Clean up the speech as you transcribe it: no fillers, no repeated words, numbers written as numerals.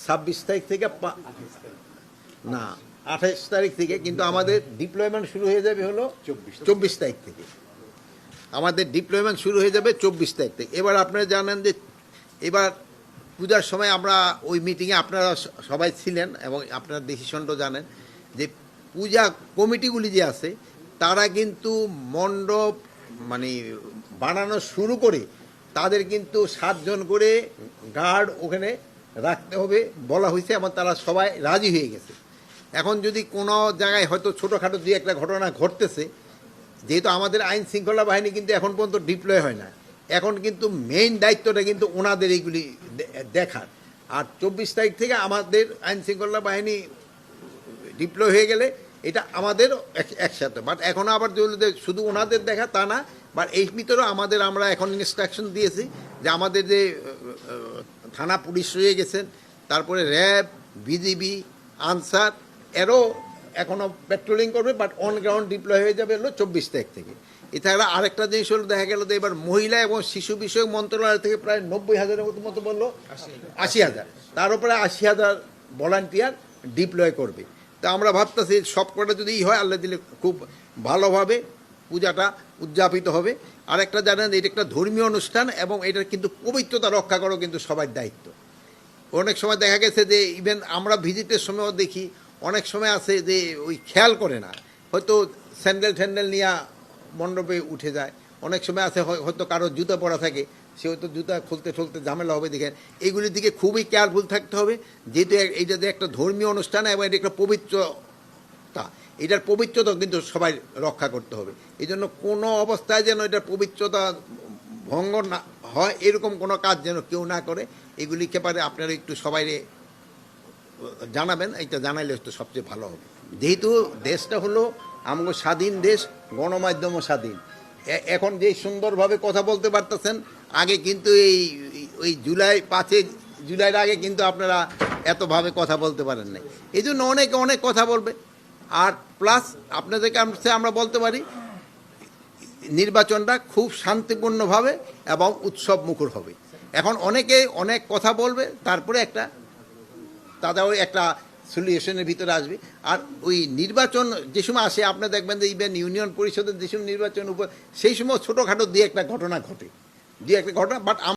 26 তারিখ থেকে না 28 তারিখ থেকে, কিন্তু আমাদের ডিপ্লয়মেন্ট শুরু হয়ে যাবে হলো 24 তারিখ থেকে। আমাদের ডিপ্লয়মেন্ট শুরু হয়ে যাবে 24 তারিখ থেকে। এবার আপনারা জানেন যে এবার পূজার সময় আমরা ওই মিটিংয়ে আপনারা সবাই ছিলেন এবং আপনারা ডিসিশনটা জানেন যে পূজা কমিটিগুলি যে আছে তারা কিন্তু মণ্ডপ মানে বানানো শুরু করে তাদের কিন্তু 7 জন করে গার্ড ওখানে রাখতে হবে বলা হয়েছে এবং তারা সবাই রাজি হয়ে গেছে। এখন যদি কোনো জায়গায় হয়তো ছোটোখাটো দুই একটা ঘটনা ঘটতেছে, যেহেতু আমাদের আইন শৃঙ্খলা বাহিনী কিন্তু এখন পর্যন্ত ডিপ্লয় হয় না, এখন কিন্তু মেইন দায়িত্বটা কিন্তু ওনাদের এইগুলি দেখার। আর 24 তারিখ থেকে আমাদের আইন শৃঙ্খলা বাহিনী ডিপ্লয় হয়ে গেলে এটা আমাদের একসাথে, বাট এখন আবার শুধু ওনাদের দেখা তা না, বাট এই ভিতরেও আমরা এখন ইনস্ট্রাকশন দিয়েছি যে আমাদের যে থানা পুলিশ রয়ে গেছেন, তারপরে র্যাব, বিজিবি, আনসার এরও এখনও পেট্রোলিং করবে, বাট অন গ্রাউন্ড ডিপ্লয় হয়ে যাবে হলো 24 তারিখ থেকে। এছাড়া আরেকটা জিনিস হলো দেখা গেল যে এবার মহিলা এবং শিশু বিষয়ক মন্ত্রণালয় থেকে প্রায় 90,000-এর মতো বললো 80,000, তার উপরে 80,000 ভলান্টিয়ার ডিপ্লয় করবে। তা আমরা ভাবতেছি সবকটা যদি হয় আল্লাহ দিলে খুব ভালোভাবে পূজাটা উদযাপিত হবে। আর একটা জানেন এটা একটা ধর্মীয় অনুষ্ঠান এবং এটার কিন্তু পবিত্রতা রক্ষা করাও কিন্তু সবার দায়িত্ব। অনেক সময় দেখা গেছে যে ইভেন আমরা ভিজিটের সময়ও দেখি অনেক সময় আছে যে ওই খেয়াল করে না, হয়তো স্যান্ডেল ট্যান্ডেল নিয়ে মণ্ডপে উঠে যায়। অনেক সময় আছে হয়তো কারো জুতা পরা থাকে, সে হয়তো জুতা খুলতে খুলতে ঝামেলা হবে। দেখেন এইগুলির দিকে খুবই কেয়ারফুল থাকতে হবে, যেহেতু এইটা যে একটা ধর্মীয় অনুষ্ঠান এবং এটা একটা পবিত্রতা, এটার পবিত্রতা কিন্তু সবাই রক্ষা করতে হবে। এই জন্য কোনো অবস্থায় যেন এটার পবিত্রতা ভঙ্গ না হয় এরকম কোনো কাজ যেন কেউ না করে, এগুলিকে পারে আপনারা একটু সবাই জানাবেন। এটা জানাইলে তো সবচেয়ে ভালো হবে। যেহেতু দেশটা হলো আমাদের স্বাধীন দেশ, গণমাধ্যমও স্বাধীন, এখন যে সুন্দরভাবে কথা বলতে পারতেছেন, আগে কিন্তু ওই 5 জুলাইয়ের আগে কিন্তু আপনারা এতভাবে কথা বলতে পারেন নাই। এই জন্য অনেকে অনেক কথা বলবে। আর প্লাস আপনাদেরকে আমরা বলতে পারি নির্বাচনটা খুব শান্তিপূর্ণভাবে এবং উৎসব মুখর হবে। এখন অনেকে অনেক কথা বলবে, তারপরে তাদের ওই একটা সলিউশনের ভিতরে আসবে। আর ওই নির্বাচন যে সময় আসে আপনারা দেখবেন যে ইভেন ইউনিয়ন পরিষদের যে সময় নির্বাচন উপর সেই সময় ছোটোখাটো দুই একটা ঘটনা ঘটে, বাট